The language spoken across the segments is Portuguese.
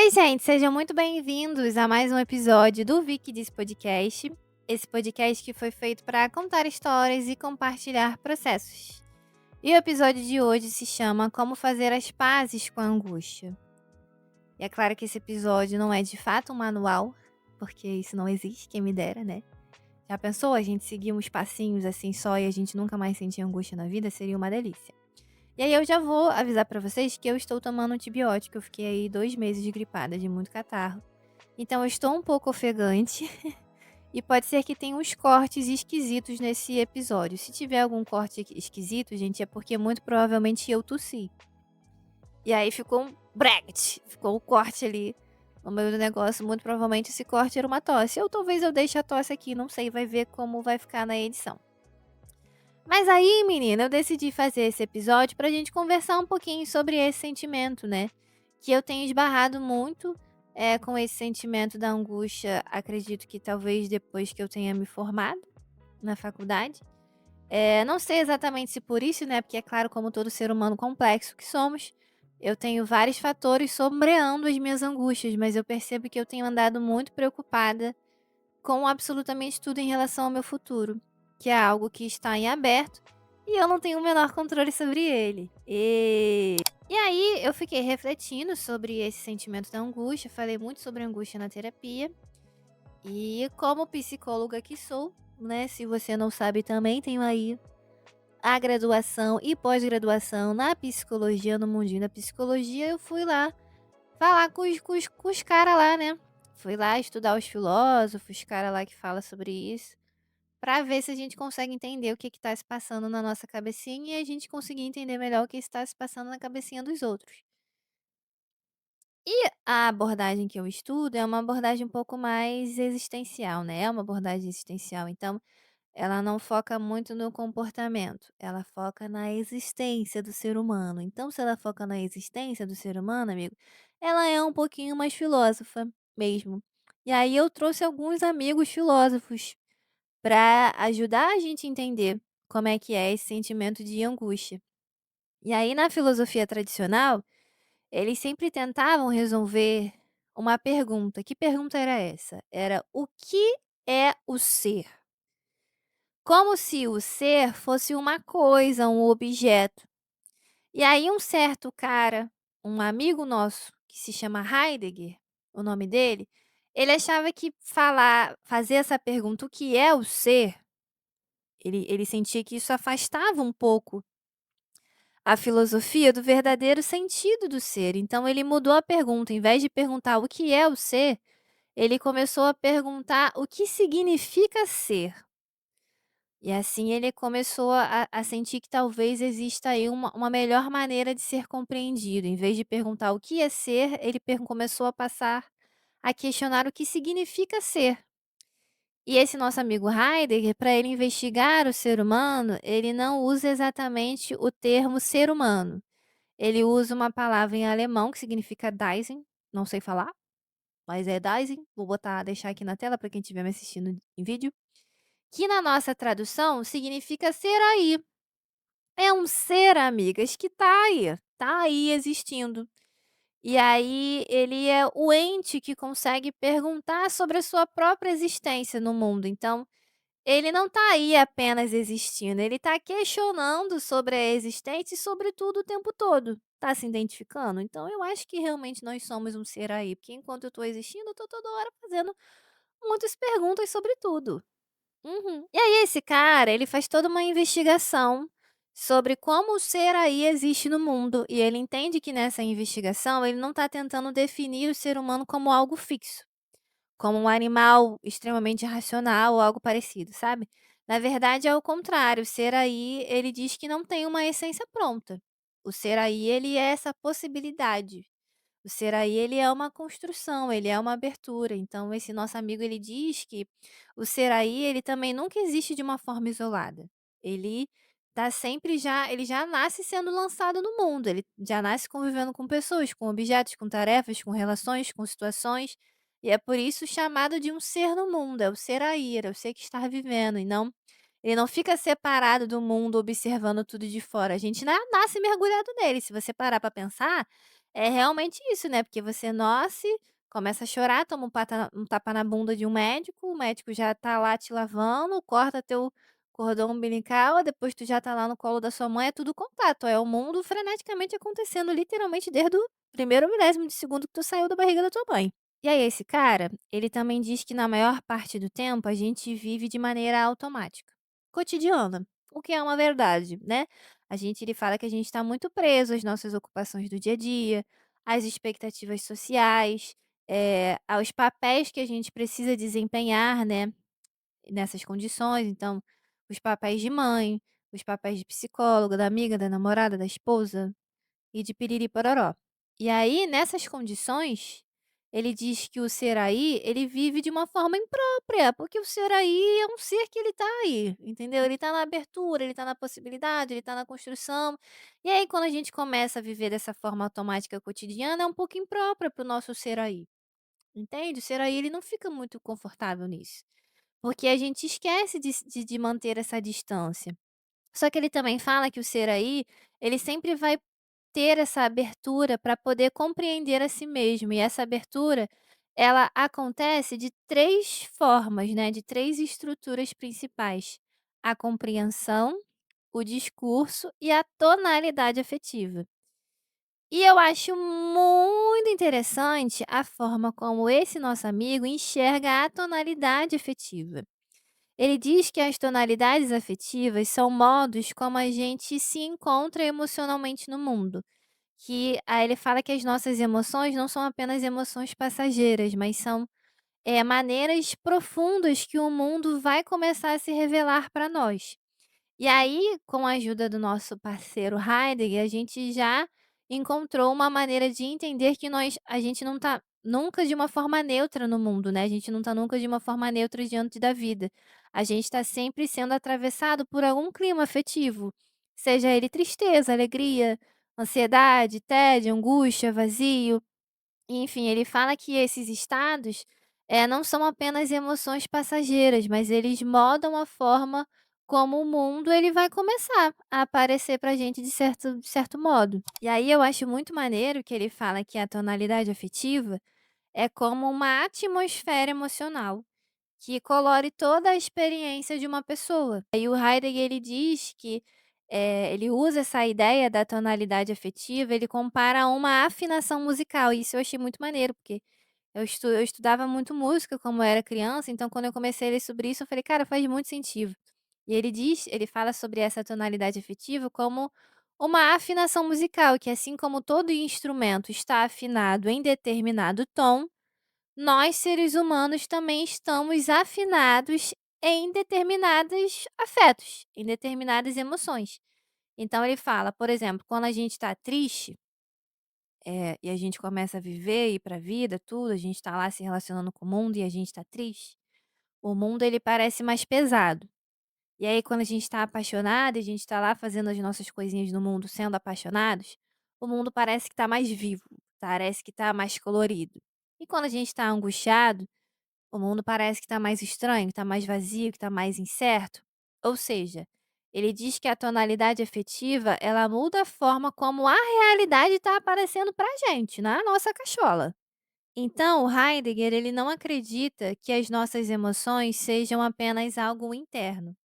Oi, gente, sejam muito bem-vindos a mais um episódio do Vicky Diz Podcast. Esse podcast que foi feito para contar histórias e compartilhar processos. E o episódio de hoje se chama Como Fazer as Pazes com a Angústia. E é claro que esse episódio não é de fato um manual, porque isso não existe, quem me dera, né? Já pensou a gente seguir uns passinhos assim só e a gente nunca mais sentir angústia na vida? Seria uma delícia. E aí eu já vou avisar pra vocês que eu estou tomando antibiótico. Eu fiquei aí 2 meses gripada de muito catarro. Então eu estou um pouco ofegante e pode ser que tenha uns cortes esquisitos nesse episódio. Se tiver algum corte esquisito, gente, é porque muito provavelmente eu tossi. E aí ficou um bregt, ficou um corte ali no meio do negócio. Muito provavelmente esse corte era uma tosse. Ou talvez eu deixe a tosse aqui, não sei, vai ver como vai ficar na edição. Mas aí, menina, eu decidi fazer esse episódio pra gente conversar um pouquinho sobre esse sentimento, né? Que eu tenho esbarrado muito com esse sentimento da angústia, acredito que talvez depois que eu tenha me formado na faculdade. Não sei exatamente se por isso, né? Porque é claro, como todo ser humano complexo que somos, eu tenho vários fatores sombreando as minhas angústias, mas eu percebo que eu tenho andado muito preocupada com absolutamente tudo em relação ao meu futuro, que é algo que está em aberto e eu não tenho o menor controle sobre ele. E aí eu fiquei refletindo sobre esse sentimento da angústia, falei muito sobre angústia na terapia. E como psicóloga que sou, né? Se você não sabe também, tenho aí a graduação e pós-graduação na psicologia, no mundinho da psicologia. Eu fui lá falar com os caras lá, né? Fui lá estudar os filósofos, os caras lá que falam sobre isso, pra ver se a gente consegue entender o que tá se passando na nossa cabecinha e a gente conseguir entender melhor o que está se passando na cabecinha dos outros. E a abordagem que eu estudo é uma abordagem um pouco mais existencial, né? É uma abordagem existencial, então ela não foca muito no comportamento, ela foca na existência do ser humano. Então, se ela foca na existência do ser humano, amigo, ela é um pouquinho mais filósofa mesmo. E aí eu trouxe alguns amigos filósofos para ajudar a gente a entender como é que é esse sentimento de angústia. E aí, na filosofia tradicional, eles sempre tentavam resolver uma pergunta. Que pergunta era essa? Era o que é o ser? Como se o ser fosse uma coisa, um objeto. E aí um certo cara, um amigo nosso, que se chama Heidegger, o nome dele, ele achava que fazer essa pergunta, o que é o ser, ele sentia que isso afastava um pouco a filosofia do verdadeiro sentido do ser. Então ele mudou a pergunta, em vez de perguntar o que é o ser, ele começou a perguntar o que significa ser. E assim ele começou a sentir que talvez exista aí uma melhor maneira de ser compreendido. Em vez de perguntar o que é ser, ele começou a passar a questionar o que significa ser. E esse nosso amigo Heidegger, para ele investigar o ser humano, ele não usa exatamente o termo ser humano. Ele usa uma palavra em alemão que significa Dasein, não sei falar, mas é Dasein. Vou deixar aqui na tela para quem estiver me assistindo em vídeo. Que na nossa tradução significa ser aí. É um ser, amigas, que tá aí existindo. E aí ele é o ente que consegue perguntar sobre a sua própria existência no mundo. Então, ele não tá aí apenas existindo, ele tá questionando sobre a existência e sobre tudo o tempo todo. Tá se identificando? Então eu acho que realmente nós somos um ser aí, porque enquanto eu tô existindo, eu tô toda hora fazendo muitas perguntas sobre tudo. Uhum. E aí esse cara, ele faz toda uma investigação sobre como o ser aí existe no mundo, e ele entende que nessa investigação ele não está tentando definir o ser humano como algo fixo, como um animal extremamente racional ou algo parecido, sabe? Na verdade é o contrário, o ser aí, ele diz que não tem uma essência pronta. O ser aí, ele é essa possibilidade. O ser aí, ele é uma construção, ele é uma abertura. Então, esse nosso amigo, ele diz que o ser aí, ele também nunca existe de uma forma isolada. Ele tá sempre ele já nasce sendo lançado no mundo, ele já nasce convivendo com pessoas, com objetos, com tarefas, com relações, com situações. E é por isso chamado de um ser no mundo, é o ser aí, é o ser que está vivendo, e não ele não fica separado do mundo observando tudo de fora. A gente nasce mergulhado nele. Se você parar para pensar, É realmente isso, né, porque você nasce, começa a chorar, toma um tapa na bunda de um médico, o médico já tá lá te lavando, corta teu cordão umbilical, depois tu já tá lá no colo da sua mãe, é tudo contato, é o mundo freneticamente acontecendo literalmente desde o primeiro milésimo de segundo que tu saiu da barriga da tua mãe. E aí esse cara, ele também diz que na maior parte do tempo a gente vive de maneira automática, cotidiana, o que é uma verdade, né. Ele fala que a gente está muito preso às nossas ocupações do dia a dia, às expectativas sociais, aos papéis que a gente precisa desempenhar, né, nessas condições. Então, os papéis de mãe, os papéis de psicóloga, da amiga, da namorada, da esposa e de piriri-pororó. E aí, nessas condições, ele diz que o ser aí, ele vive de uma forma imprópria, porque o ser aí é um ser que ele tá aí, entendeu? Ele tá na abertura, ele tá na possibilidade, ele tá na construção. E aí, quando a gente começa a viver dessa forma automática cotidiana, é um pouco imprópria para o nosso ser aí, entende? O ser aí, ele não fica muito confortável nisso, porque a gente esquece de manter essa distância. Só que ele também fala que o ser aí, ele sempre vai ter essa abertura para poder compreender a si mesmo, e essa abertura, ela acontece de 3 formas, né, de 3 estruturas principais: a compreensão, o discurso e a tonalidade afetiva. E eu acho muito interessante a forma como esse nosso amigo enxerga a tonalidade afetiva. Ele diz que as tonalidades afetivas são modos como a gente se encontra emocionalmente no mundo. Que aí ele fala que as nossas emoções não são apenas emoções passageiras, mas são, maneiras profundas que o mundo vai começar a se revelar para nós. E aí, com a ajuda do nosso parceiro Heidegger, a gente já encontrou uma maneira de entender que a gente não está nunca de uma forma neutra no mundo, né, a gente não está nunca de uma forma neutra diante da vida. A gente está sempre sendo atravessado por algum clima afetivo, seja ele tristeza, alegria, ansiedade, tédio, angústia, vazio. Enfim, ele fala que esses estados, não são apenas emoções passageiras, mas eles modam a forma como o mundo ele vai começar a aparecer pra gente de certo modo. E aí eu acho muito maneiro que ele fala que a tonalidade afetiva é como uma atmosfera emocional que colore toda a experiência de uma pessoa. Aí o Heidegger ele diz que, ele usa essa ideia da tonalidade afetiva, ele compara a uma afinação musical, e isso eu achei muito maneiro, porque eu estudava muito música quando eu era criança, então quando eu comecei a ler sobre isso eu falei: "Cara, faz muito sentido". E ele fala sobre essa tonalidade afetiva como uma afinação musical, que assim como todo instrumento está afinado em determinado tom, nós, seres humanos, também estamos afinados em determinados afetos, em determinadas emoções. Então ele fala, por exemplo, quando a gente está triste, e a gente começa a viver, ir para a vida, tudo, a gente está lá se relacionando com o mundo e a gente está triste, o mundo ele parece mais pesado. E aí quando a gente está apaixonado e a gente está lá fazendo as nossas coisinhas no mundo sendo apaixonados, o mundo parece que está mais vivo, parece que está mais colorido. E quando a gente está angustiado, o mundo parece que está mais estranho, que está mais vazio, que está mais incerto. Ou seja, ele diz que a tonalidade afetiva, ela muda a forma como a realidade está aparecendo para a gente, na nossa cachola. Então, o Heidegger, ele não acredita que as nossas emoções sejam apenas algo interno.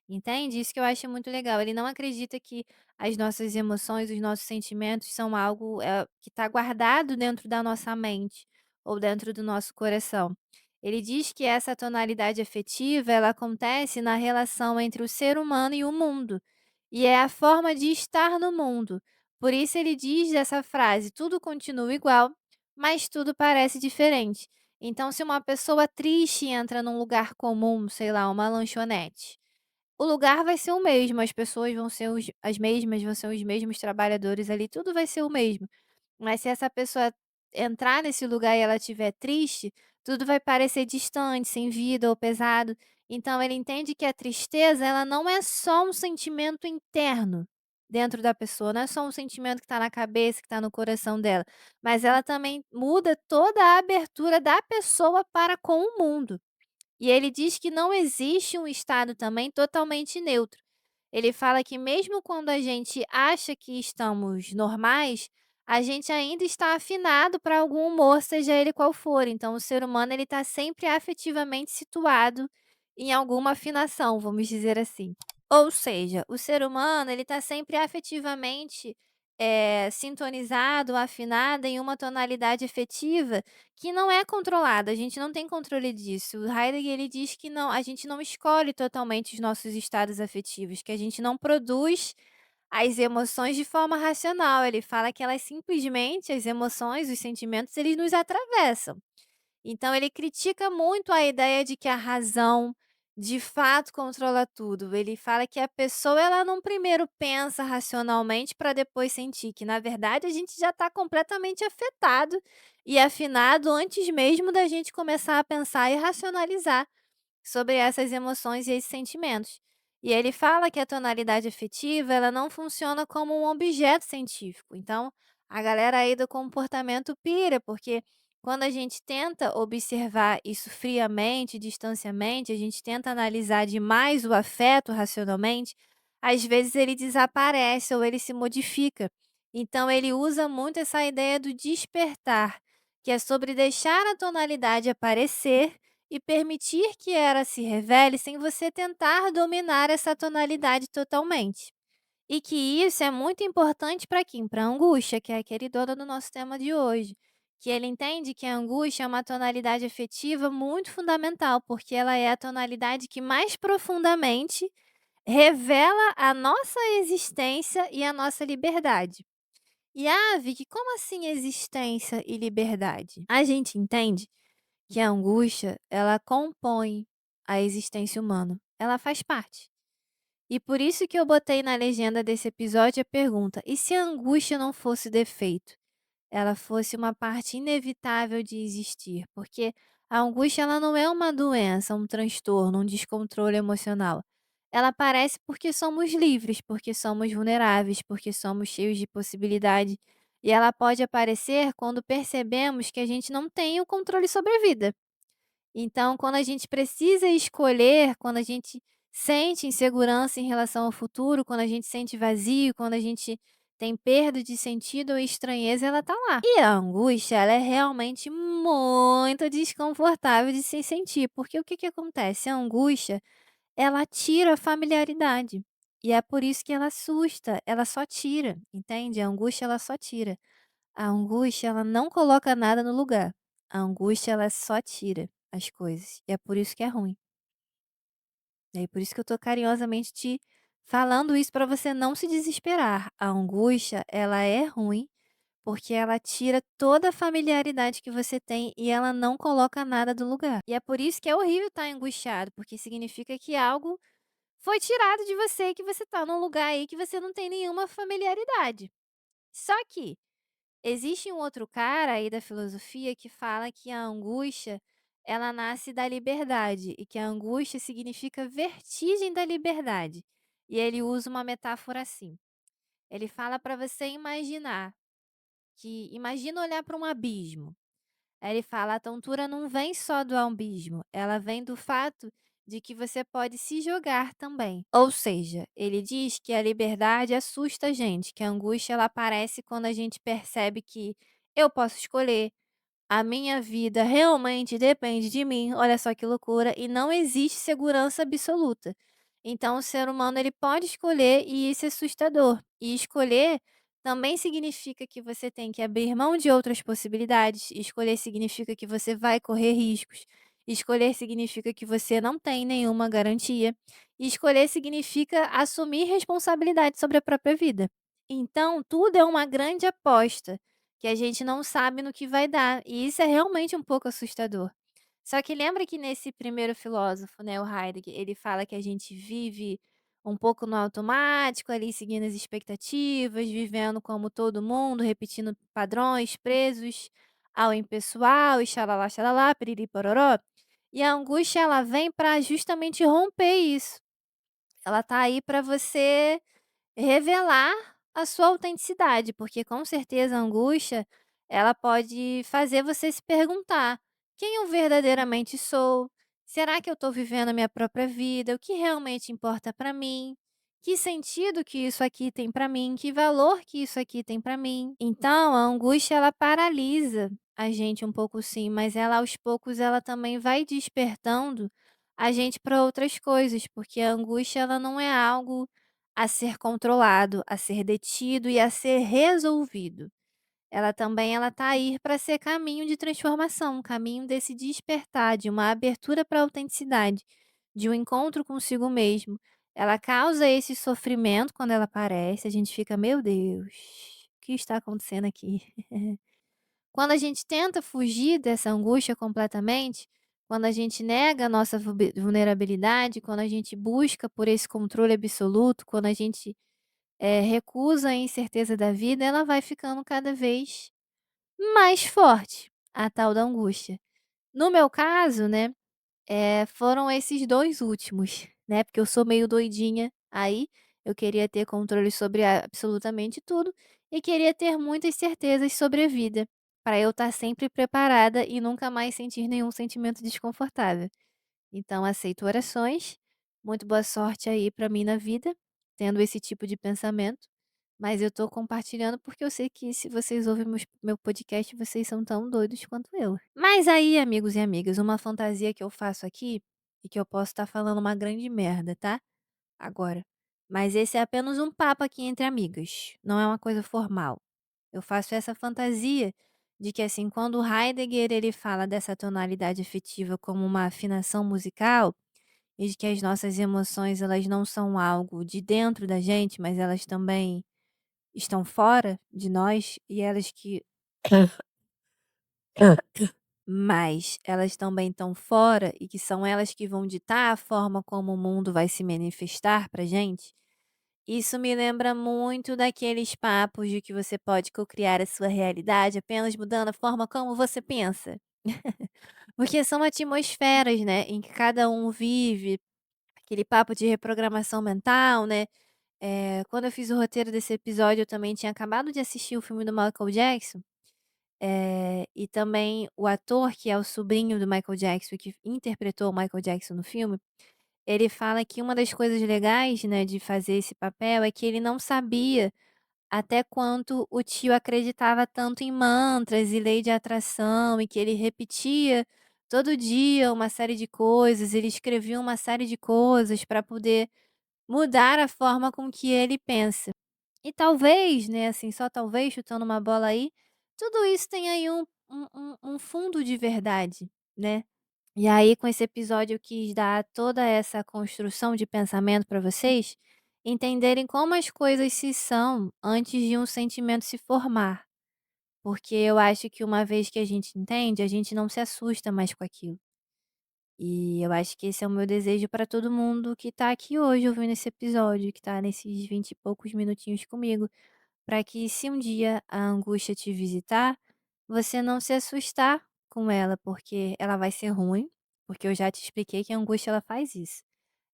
Entende? Isso que eu acho muito legal. Ele não acredita que as nossas emoções, os nossos sentimentos são algo, que está guardado dentro da nossa mente ou dentro do nosso coração. Ele diz que essa tonalidade afetiva, ela acontece na relação entre o ser humano e o mundo, e é a forma de estar no mundo. Por isso ele diz dessa frase: "Tudo continua igual, mas tudo parece diferente". Então, se uma pessoa triste entra num lugar comum, sei lá, uma lanchonete, o lugar vai ser o mesmo, as pessoas vão ser as mesmas, vão ser os mesmos trabalhadores ali, tudo vai ser o mesmo. Mas se essa pessoa entrar nesse lugar e ela estiver triste, tudo vai parecer distante, sem vida ou pesado. Então ele entende que a tristeza, ela não é só um sentimento interno dentro da pessoa, não é só um sentimento que está na cabeça, que está no coração dela, mas ela também muda toda a abertura da pessoa para com o mundo. E ele diz que não existe um estado também totalmente neutro. Ele fala que mesmo quando a gente acha que estamos normais, a gente ainda está afinado para algum humor, seja ele qual for. Então o ser humano ele está sempre afetivamente situado em alguma afinação, vamos dizer assim. Ou seja, o ser humano ele está sempre afetivamente, sintonizado, afinado em uma tonalidade afetiva que não é controlada, a gente não tem controle disso. O Heidegger ele diz que não, a gente não escolhe totalmente os nossos estados afetivos, que a gente não produz as emoções de forma racional. Ele fala que elas simplesmente, as emoções, os sentimentos, eles nos atravessam. Então ele critica muito a ideia de que a razão, de fato, controla tudo. Ele fala que a pessoa, ela não primeiro pensa racionalmente para depois sentir, que na verdade a gente já está completamente afetado e afinado antes mesmo da gente começar a pensar e racionalizar sobre essas emoções e esses sentimentos. E ele fala que a tonalidade afetiva, ela não funciona como um objeto científico. Então, a galera aí do comportamento pira, porque quando a gente tenta observar isso friamente, distanciamente, a gente tenta analisar demais o afeto racionalmente, às vezes ele desaparece ou ele se modifica. Então, ele usa muito essa ideia do despertar, que é sobre deixar a tonalidade aparecer e permitir que ela se revele sem você tentar dominar essa tonalidade totalmente. E que isso é muito importante para quem? Para a angústia, que é a queridona do nosso tema de hoje. Que ele entende que a angústia é uma tonalidade afetiva muito fundamental, porque ela é a tonalidade que mais profundamente revela a nossa existência e a nossa liberdade. E Vicky, como assim existência e liberdade? A gente entende que a angústia, ela compõe a existência humana, ela faz parte. E por isso que eu botei na legenda desse episódio a pergunta: e se a angústia não fosse defeito? Ela fosse uma parte inevitável de existir, porque a angústia ela não é uma doença, um transtorno, um descontrole emocional. Ela aparece porque somos livres, porque somos vulneráveis, porque somos cheios de possibilidade. E ela pode aparecer quando percebemos que a gente não tem o controle sobre a vida. Então, quando a gente precisa escolher, quando a gente sente insegurança em relação ao futuro, quando a gente sente vazio, quando a gente tem perda de sentido ou estranheza, ela tá lá. E a angústia, ela é realmente muito desconfortável de se sentir, porque o que que acontece? A angústia, ela tira a familiaridade. E é por isso que ela assusta, ela só tira, entende? A angústia, ela só tira. A angústia, ela não coloca nada no lugar. A angústia, ela só tira as coisas. E é por isso que é ruim. E é por isso que eu tô carinhosamente te falando isso para você não se desesperar. A angústia, ela é ruim porque ela tira toda a familiaridade que você tem e ela não coloca nada do lugar. E é por isso que é horrível estar angustiado, porque significa que algo foi tirado de você, que você tá num lugar aí que você não tem nenhuma familiaridade. Só que existe um outro cara aí da filosofia que fala que a angústia, ela nasce da liberdade e que a angústia significa vertigem da liberdade. E ele usa uma metáfora assim. Ele fala para você imaginar que imagina olhar para um abismo. Aí ele fala: a tontura não vem só do abismo, ela vem do fato de que você pode se jogar também. Ou seja, ele diz que a liberdade assusta a gente, que a angústia ela aparece quando a gente percebe que eu posso escolher, a minha vida realmente depende de mim, olha só que loucura, e não existe segurança absoluta. Então o ser humano ele pode escolher e isso é assustador. E escolher também significa que você tem que abrir mão de outras possibilidades. Escolher significa que você vai correr riscos. Escolher significa que você não tem nenhuma garantia. E escolher significa assumir responsabilidade sobre a própria vida. Então, tudo é uma grande aposta que a gente não sabe no que vai dar, e isso é realmente um pouco assustador. Só que lembra que nesse primeiro filósofo, né, o Heidegger, ele fala que a gente vive um pouco no automático, ali seguindo as expectativas, vivendo como todo mundo, repetindo padrões, presos ao impessoal, e xalala, xalala, piriri pororó. E a angústia ela vem para justamente romper isso. Ela tá aí para você revelar a sua autenticidade, porque com certeza a angústia, ela pode fazer você se perguntar: "Quem eu verdadeiramente sou? Será que eu estou vivendo a minha própria vida? O que realmente importa para mim?". Que sentido que isso aqui tem para mim? Que valor que isso aqui tem para mim? Então, a angústia ela paralisa a gente um pouco sim, mas ela aos poucos ela também vai despertando a gente para outras coisas, porque a angústia ela não é algo a ser controlado, a ser detido e a ser resolvido. Ela também ela tá aí para ser caminho de transformação, caminho desse despertar, de uma abertura para a autenticidade, de um encontro consigo mesmo. Ela causa esse sofrimento quando ela aparece, a gente fica: "Meu Deus, o que está acontecendo aqui?". Quando a gente tenta fugir dessa angústia completamente, quando a gente nega a nossa vulnerabilidade, quando a gente busca por esse controle absoluto, quando a gente, recusa a incerteza da vida, ela vai ficando cada vez mais forte, a tal da angústia. No meu caso, né, foram esses 2 últimos, né, porque eu sou meio doidinha, aí eu queria ter controle sobre absolutamente tudo e queria ter muitas certezas sobre a vida, para eu estar sempre preparada e nunca mais sentir nenhum sentimento desconfortável. Então aceito orações, muito boa sorte aí para mim na vida, tendo esse tipo de pensamento, mas eu tô compartilhando porque eu sei que se vocês ouvem meu podcast, vocês são tão doidos quanto eu. Mas aí, amigos e amigas, uma fantasia que eu faço aqui, e que eu posso estar falando uma grande merda, tá? Agora. Mas esse é apenas um papo aqui entre amigas, não é uma coisa formal. Eu faço essa fantasia de que, assim, quando o Heidegger ele fala dessa tonalidade afetiva como uma afinação musical, e de que as nossas emoções elas não são algo de dentro da gente, mas elas também estão fora de nós, e elas que mas elas também estão fora e que são elas que vão ditar a forma como o mundo vai se manifestar pra gente. Isso me lembra muito daqueles papos de que você pode cocriar a sua realidade apenas mudando a forma como você pensa. Porque são atmosferas, né, em que cada um vive, aquele papo de reprogramação mental, né. Quando eu fiz o roteiro desse episódio, eu também tinha acabado de assistir o filme do Michael Jackson, e também o ator que é o sobrinho do Michael Jackson, que interpretou o Michael Jackson no filme, ele fala que uma das coisas legais, né, de fazer esse papel é que ele não sabia até quanto o tio acreditava tanto em mantras e lei de atração e que ele repetia todo dia uma série de coisas, ele escrevia uma série de coisas para poder mudar a forma com que ele pensa. E talvez, né, assim, só talvez, chutando uma bola aí, tudo isso tem aí um fundo de verdade, né. E aí com esse episódio eu quis dar toda essa construção de pensamento para vocês entenderem como as coisas se são antes de um sentimento se formar, porque eu acho que uma vez que a gente entende, a gente não se assusta mais com aquilo. E eu acho que esse é o meu desejo para todo mundo que tá aqui hoje ouvindo esse episódio, que tá nesses 20 e poucos minutinhos comigo, para que se um dia a angústia te visitar, você não se assustar com ela, porque ela vai ser ruim, porque eu já te expliquei que a angústia ela faz isso.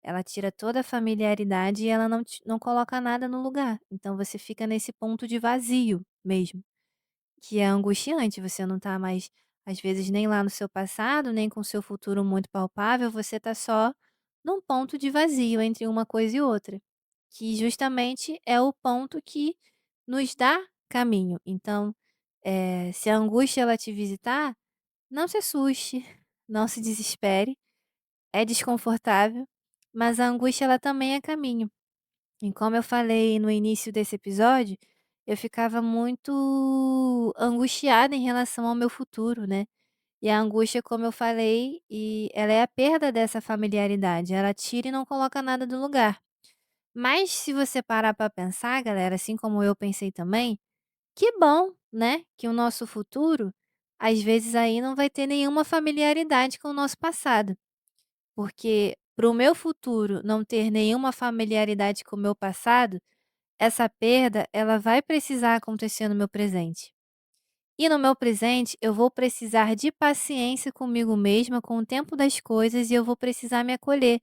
Ela tira toda a familiaridade e ela não coloca nada no lugar. Então você fica nesse ponto de vazio mesmo. Que é angustiante, você não tá mais, às vezes, nem lá no seu passado, nem com o seu futuro muito palpável, você tá só num ponto de vazio entre uma coisa e outra, que justamente é o ponto que nos dá caminho. Então, se a angústia ela te visitar, não se assuste, não se desespere, é desconfortável, mas a angústia ela também é caminho. E como eu falei no início desse episódio, eu ficava muito angustiada em relação ao meu futuro, né. E a angústia, como eu falei, ela é a perda dessa familiaridade, ela tira e não coloca nada no lugar. Mas se você parar para pensar, galera, assim como eu pensei também, que bom, né, que o nosso futuro, às vezes aí não vai ter nenhuma familiaridade com o nosso passado. Porque para o meu futuro não ter nenhuma familiaridade com o meu passado, essa perda, ela vai precisar acontecer no meu presente. E no meu presente, eu vou precisar de paciência comigo mesma, com o tempo das coisas, e eu vou precisar me acolher.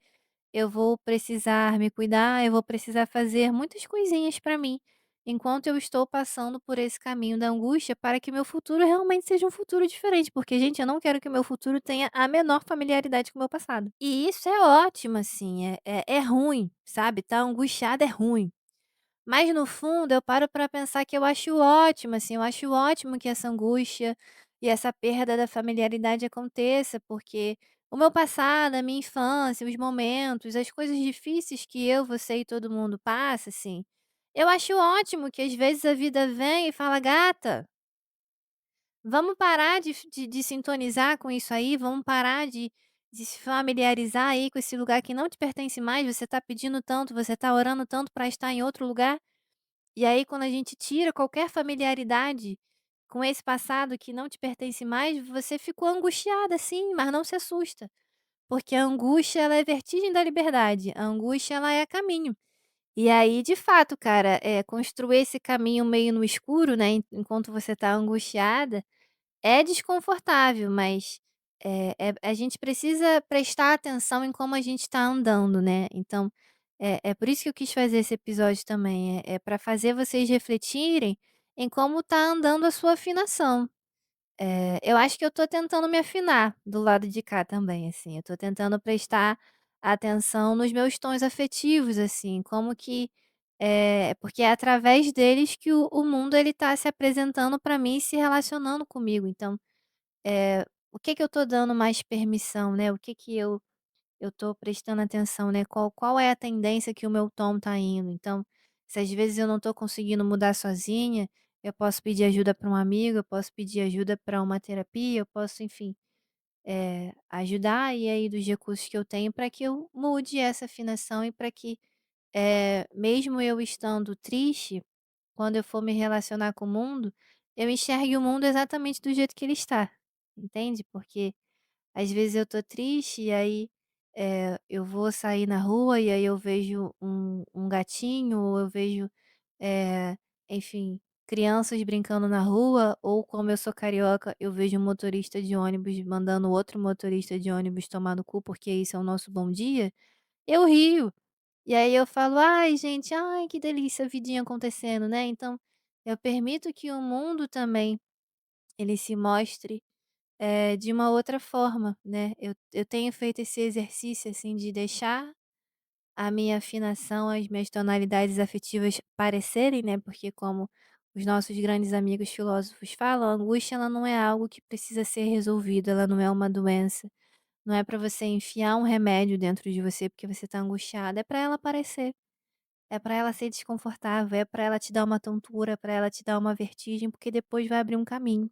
Eu vou precisar me cuidar, eu vou precisar fazer muitas coisinhas para mim, enquanto eu estou passando por esse caminho da angústia para que meu futuro realmente seja um futuro diferente, porque, gente, eu não quero que o meu futuro tenha a menor familiaridade com o meu passado. E isso é ótimo, assim, é ruim, sabe? Tá angustiada é ruim. Mas no fundo eu paro para pensar que eu acho ótimo, assim, eu acho ótimo que essa angústia e essa perda da familiaridade aconteça, porque o meu passado, a minha infância, os momentos, as coisas difíceis que eu, você e todo mundo passa, assim, eu acho ótimo que às vezes a vida vem e fala: "Gata, vamos parar de sintonizar com isso aí, vamos parar de se familiarizar aí com esse lugar que não te pertence mais, você tá pedindo tanto, você tá orando tanto para estar em outro lugar". E aí, quando a gente tira qualquer familiaridade com esse passado que não te pertence mais, você ficou angustiada, sim, mas não se assusta, porque a angústia ela é vertigem da liberdade, a angústia ela é caminho. E aí, de fato, cara, construir esse caminho meio no escuro, né, enquanto você está angustiada, é desconfortável, mas, a gente precisa prestar atenção em como a gente está andando, né. Então, é por isso que eu quis fazer esse episódio também, é pra fazer vocês refletirem em como está andando a sua afinação. Eu acho que eu tô tentando me afinar do lado de cá também, assim, eu tô tentando prestar atenção nos meus tons afetivos, assim, como que porque é através deles que o mundo ele tá se apresentando pra mim e se relacionando comigo, então o que que eu tô dando mais permissão, né, o que que eu tô prestando atenção, né, qual é a tendência que o meu tom tá indo. Então, se às vezes eu não tô conseguindo mudar sozinha, eu posso pedir ajuda para um amigo, eu posso pedir ajuda para uma terapia, eu posso, enfim, ajudar e aí dos recursos que eu tenho para que eu mude essa afinação e para que, mesmo eu estando triste, quando eu for me relacionar com o mundo, eu enxergue o mundo exatamente do jeito que ele está, entende? Porque às vezes eu tô triste e aí, eu vou sair na rua e aí eu vejo um gatinho ou eu vejo, eh, enfim, crianças brincando na rua ou como eu sou carioca, eu vejo um motorista de ônibus mandando outro motorista de ônibus tomar no cu, porque isso é o nosso bom dia, eu rio. E aí eu falo: "Ai gente, ai que delícia a vidinha acontecendo", né. Então, eu permito que o mundo também, ele se mostre de uma outra forma, né. Eu tenho feito esse exercício, assim, de deixar a minha afinação, as minhas tonalidades afetivas parecerem, né, porque como os nossos grandes amigos filósofos falam, a angústia ela não é algo que precisa ser resolvido, ela não é uma doença, não é para você enfiar um remédio dentro de você porque você está angustiada, é para ela aparecer, é para ela ser desconfortável, é para ela te dar uma tontura, para ela te dar uma vertigem, porque depois vai abrir um caminho.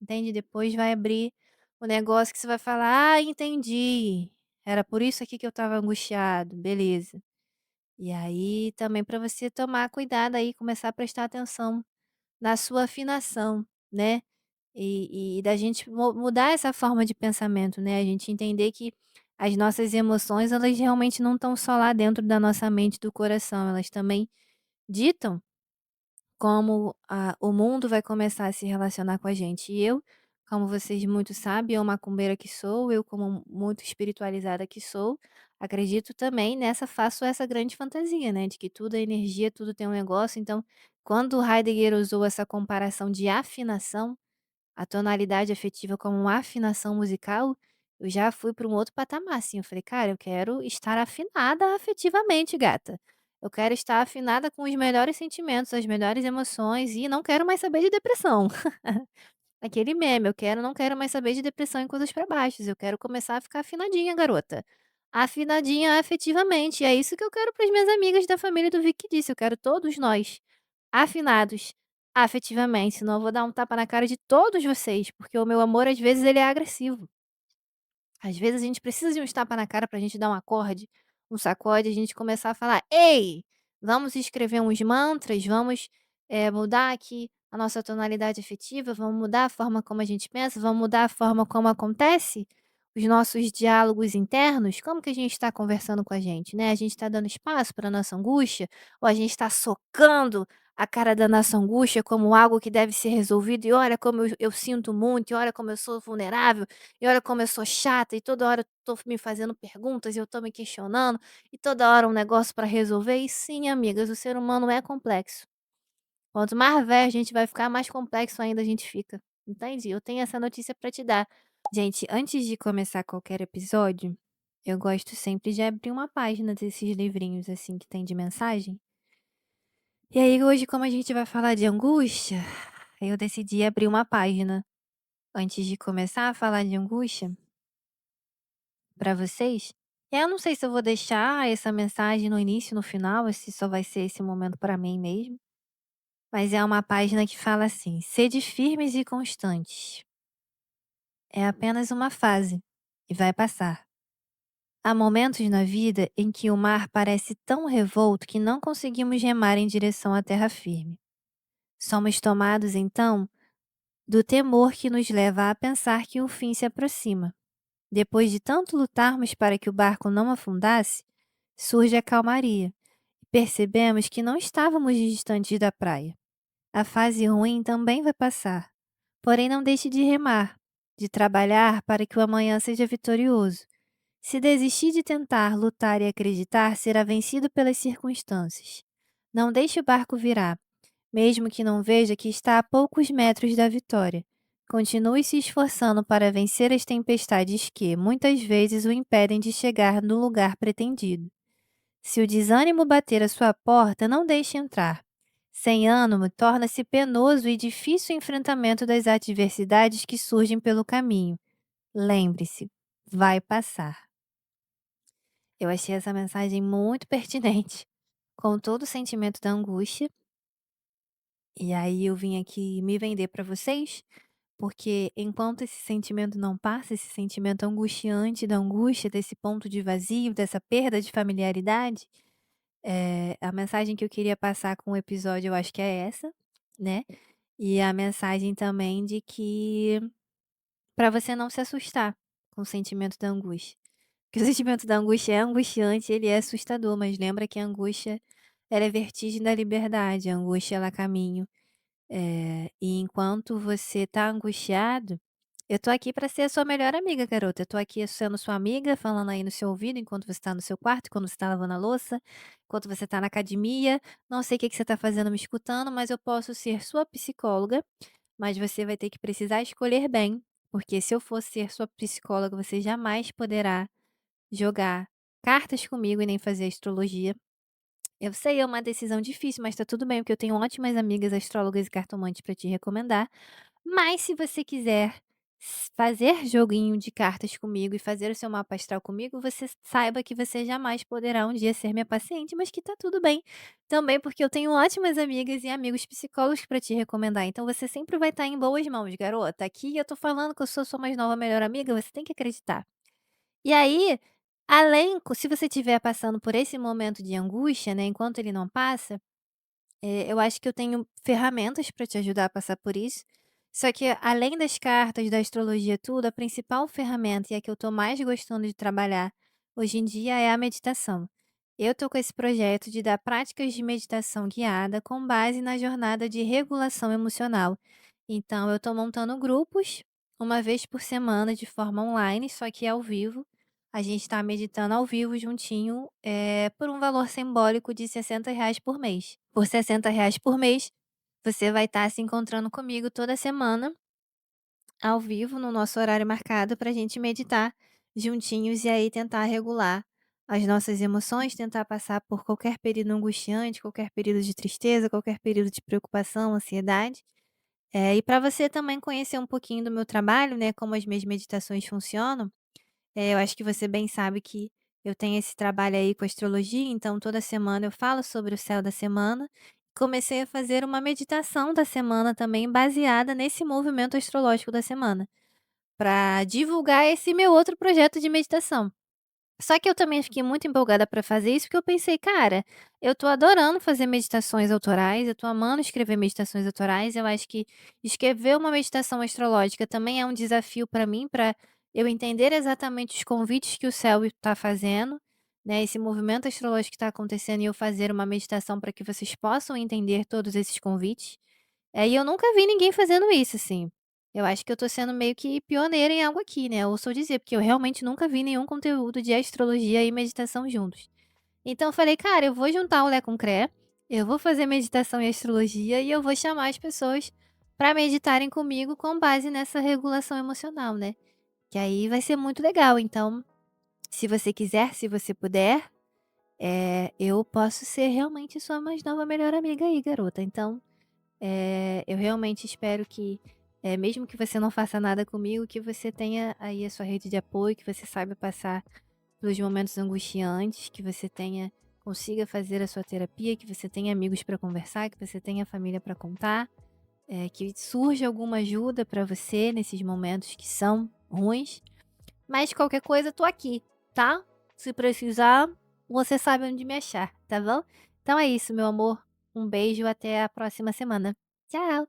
Entende? Depois vai abrir o negócio que você vai falar: "Ah, entendi. Era por isso aqui que eu estava angustiado, beleza". E aí também para você tomar cuidado aí, começar a prestar atenção na sua afinação, né. E da gente mudar essa forma de pensamento, né, a gente entender que as nossas emoções elas realmente não estão só lá dentro da nossa mente e do coração, elas também ditam como o mundo vai começar a se relacionar com a gente. E eu, como vocês muito sabem, eu macumbeira que sou, eu como muito espiritualizada que sou, acredito também nessa faço essa grande fantasia, né, de que tudo é energia, tudo tem um negócio. Então, quando o Heidegger usou essa comparação de afinação, a tonalidade afetiva como uma afinação musical, eu já fui para um outro patamar, assim, eu falei: "Cara, eu quero estar afinada afetivamente, gata. Eu quero estar afinada com os melhores sentimentos, as melhores emoções e não quero mais saber de depressão". Aquele meme: "Eu quero não quero mais saber de depressão e coisas para baixos, eu quero começar a ficar afinadinha, garota". Afinadinha afetivamente, e é isso que eu quero para as minhas amigas da família do Vic que disse, eu quero todos nós afinados afetivamente, senão eu vou dar um tapa na cara de todos vocês, porque o meu amor às vezes ele é agressivo. Às vezes a gente precisa de um tapa na cara pra gente dar um acorde, um sacode, a gente começar a falar: "Ei, vamos escrever uns mantras, vamos, mudar aqui a nossa tonalidade afetiva, vamos mudar a forma como a gente pensa, vamos mudar a forma como acontece os nossos diálogos internos, como que a gente está conversando com a gente, né, a gente está dando espaço pra nossa angústia ou a gente está socando a cara da nossa angústia como algo que deve ser resolvido e olha como eu sinto muito, e olha como eu sou vulnerável, e olha como eu sou chata e toda hora eu tô me fazendo perguntas e eu tô me questionando, e toda hora um negócio para resolver. E sim, amigas, o ser humano é complexo. Quanto mais velho a gente vai ficar, mais complexo ainda a gente fica, entende? Eu tenho essa notícia pra te dar. Gente, antes de começar qualquer episódio, eu gosto sempre de abrir uma página desses livrinhos, assim, que tem de mensagem. E aí hoje, como a gente vai falar de angústia, eu decidi abrir uma página antes de começar a falar de angústia pra vocês. E aí eu não sei se eu vou deixar essa mensagem no início, no final, ou se só vai ser esse momento pra mim mesmo. Mas é uma página que fala assim: "Sede firmes e constantes. É apenas uma fase e vai passar. Há momentos na vida em que o mar parece tão revolto que não conseguimos remar em direção à terra firme. Somos tomados, então, do temor que nos leva a pensar que o fim se aproxima. Depois de tanto lutarmos para que o barco não afundasse, surge a calmaria. Percebemos que não estávamos distantes da praia. A fase ruim também vai passar. Porém, não deixe de remar, de trabalhar para que o amanhã seja vitorioso. Se desistir de tentar, lutar e acreditar, será vencido pelas circunstâncias. Não deixe o barco virar, mesmo que não veja que está a poucos metros da vitória. Continue se esforçando para vencer as tempestades que, muitas vezes, o impedem de chegar no lugar pretendido. Se o desânimo bater à sua porta, não deixe entrar. Sem ânimo, torna-se penoso e difícil o enfrentamento das adversidades que surgem pelo caminho. Lembre-se, vai passar." Eu achei essa mensagem muito pertinente, com todo o sentimento da angústia, e aí eu vim aqui me vender para vocês, porque enquanto esse sentimento não passa, esse sentimento angustiante da angústia, desse ponto de vazio, dessa perda de familiaridade, a mensagem que eu queria passar com o episódio eu acho que é essa, né, e a mensagem também de que para você não se assustar com o sentimento da angústia. Porque o sentimento da angústia é angustiante, ele é assustador, mas lembra que a angústia, ela é vertigem da liberdade, a angústia ela é caminho. E enquanto você tá angustiado, eu tô aqui pra ser a sua melhor amiga, garota. Eu tô aqui sendo sua amiga, falando aí no seu ouvido enquanto você tá no seu quarto, quando você tá lavando a louça, enquanto você tá na academia. Não sei o que que você tá fazendo me escutando, mas eu posso ser sua psicóloga, mas você vai ter que precisar escolher bem, porque se eu for ser sua psicóloga, você jamais poderá jogar cartas comigo e nem fazer astrologia. Eu sei, é uma decisão difícil, mas tá tudo bem, porque eu tenho ótimas amigas astrólogas e cartomantes para te recomendar. Mas se você quiser fazer joguinho de cartas comigo e fazer o seu mapa astral comigo, você saiba que você jamais poderá um dia ser minha paciente, mas que tá tudo bem. Também porque eu tenho ótimas amigas e amigos psicólogos para te recomendar. Então você sempre vai estar em boas mãos, garota. Aqui eu tô falando que eu sou sua mais nova melhor amiga, você tem que acreditar. E aí, se você estiver passando por esse momento de angústia, né, enquanto ele não passa, eu acho que eu tenho ferramentas para te ajudar a passar por isso. Só que além das cartas, da astrologia, tudo, a principal ferramenta e a que eu estou mais gostando de trabalhar hoje em dia é a meditação. Eu tô com esse projeto de dar práticas de meditação guiada com base na jornada de regulação emocional. Então, eu estou montando grupos uma vez por semana de forma online, só que ao vivo. A gente está meditando ao vivo juntinho, por um valor simbólico de R$ 60 por mês. Por R$ 60 por mês, você vai estar se encontrando comigo toda semana, ao vivo, no nosso horário marcado, para a gente meditar juntinhos e aí tentar regular as nossas emoções, tentar passar por qualquer período angustiante, qualquer período de tristeza, qualquer período de preocupação, ansiedade. E para você também conhecer um pouquinho do meu trabalho, né, como as minhas meditações funcionam, eu acho que você bem sabe que eu tenho esse trabalho aí com astrologia, então toda semana eu falo sobre o céu da semana. Comecei a fazer uma meditação da semana também baseada nesse movimento astrológico da semana, para divulgar esse meu outro projeto de meditação. Só que eu também fiquei muito empolgada para fazer isso, porque eu pensei: "Cara, eu tô adorando fazer meditações autorais, eu tô amando escrever meditações autorais, eu acho que escrever uma meditação astrológica também é um desafio para mim, para eu entender exatamente os convites que o céu está fazendo, né, esse movimento astrológico que está acontecendo e eu fazer uma meditação para que vocês possam entender todos esses convites." E eu nunca vi ninguém fazendo isso, assim. Eu acho que eu tô sendo meio que pioneira em algo aqui, né, ouso dizer, porque eu realmente nunca vi nenhum conteúdo de astrologia e meditação juntos. Então eu falei: "Cara, eu vou juntar o Lé com o Cré, Eu vou fazer meditação e astrologia e eu vou chamar as pessoas para meditarem comigo com base nessa regulação emocional, né. Que aí vai ser muito legal. Então, se você quiser, se você puder, eu posso ser realmente sua mais nova melhor amiga aí, garota. Então, eu realmente espero que, mesmo que você não faça nada comigo, que você tenha aí a sua rede de apoio, que você saiba passar pelos momentos angustiantes, que você consiga fazer a sua terapia, que você tenha amigos para conversar, que você tenha família para contar, que surja alguma ajuda para você nesses momentos que são ruins, mas qualquer coisa tô aqui, tá? Se precisar, você sabe onde me achar, tá bom? Então é isso, meu amor. Um beijo, até a próxima semana. Tchau.